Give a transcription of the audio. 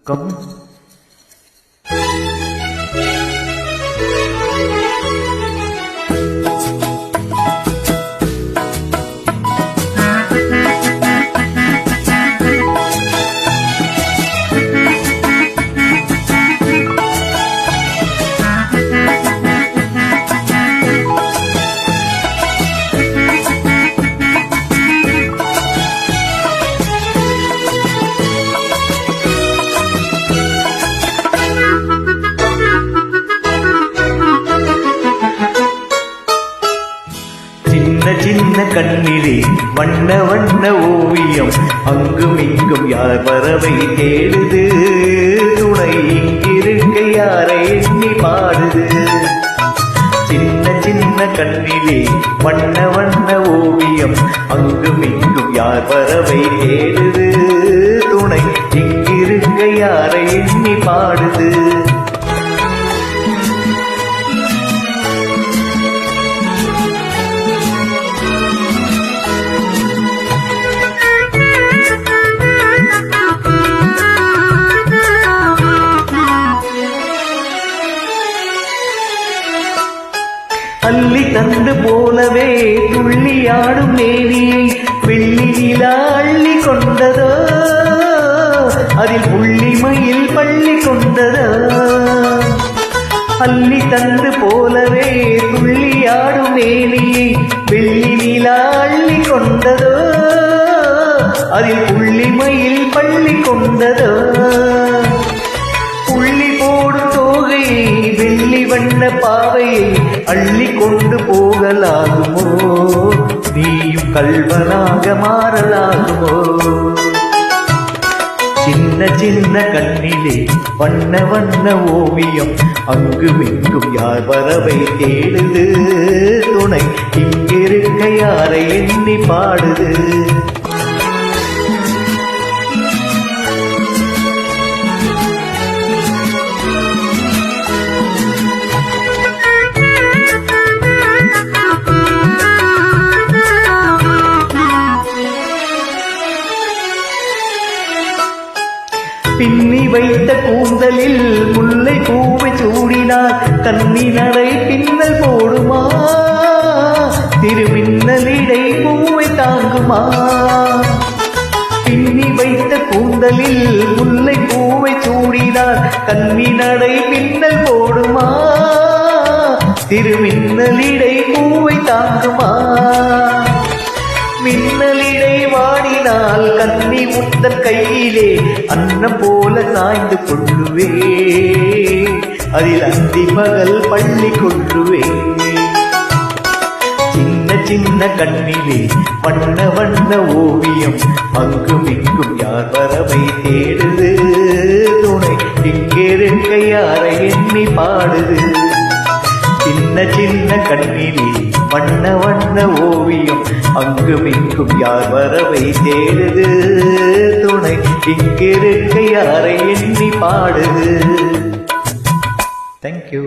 Come. சின்ன கண்ணிலே வண்ண வண்ண ஓவியம் அங்கும் இங்கும் யார் வரவை தேடுது துணை இங்கிருக்க யாரை எண்ணி பாடுது சின்ன கண்ணிலே வண்ண வண்ண ஓவியம் அங்கும் இங்கும் யார் வரவை தேடுது துணை இங்கிருக்க யாரை எண்ணி பாடுது அள்ளி தந்து போலவே துள்ளியாடும் மேனியை வெள்ளி நிலா அள்ளி கொண்டதோ அதில் புள்ளிமையில் பள்ளி கொண்டதோ அள்ளி தந்து போலவே துள்ளியாடும் மேனியை வெள்ளி நிலா அள்ளி கொண்டதோ அதில் புள்ளிமையில் பள்ளி கொண்டதோ புள்ளி போடும் தோகையை வெள்ளி வண்ண பாவையை அள்ளி கொண்டு போகலாகுமோ நீயும் கல்வனாக மாறலாகுமோ சின்ன கண்ணிலே வண்ண வண்ண ஓவியம் அங்கும் இங்கும் யார் வரவை தேடுது துணை இங்கிருக்க யாரை எண்ணி பாடுது பின்னி வைத்த கூந்தலில் முல்லை பூவை சூடினார் கன்னி நடை பின்னல் போடுமா திருமின்னலிடை பூவை தாங்குமா பின்னி வைத்த கூந்தலில் முல்லை பூவை சூடினார் கன்னி நடை பின்னல் போடுமா திருமின்னலிடை பூவை தாங்குமா மின்னலிடை வாடினால் கன்னி முத்தன் கையிலே அன்னம் போல சாய்ந்து கொள்ளுவே அதில் அந்தி பகல் பள்ளி கொள்ளுவே சின்ன கண்ணிலே வண்ண வண்ண ஓவியம் அங்கும் இங்கும் யார் வரவை தேடுது துணை இங்கிருக்க யாரை எண்ணி பாடுது சின்ன கண்ணிலே வண்ண வண்ண ஓவியம் அங்கும் இங்கும் யார் வரவை தேடுது துணை இங்கிருக்க யாரை எண்ணி பாடுது. Thank you.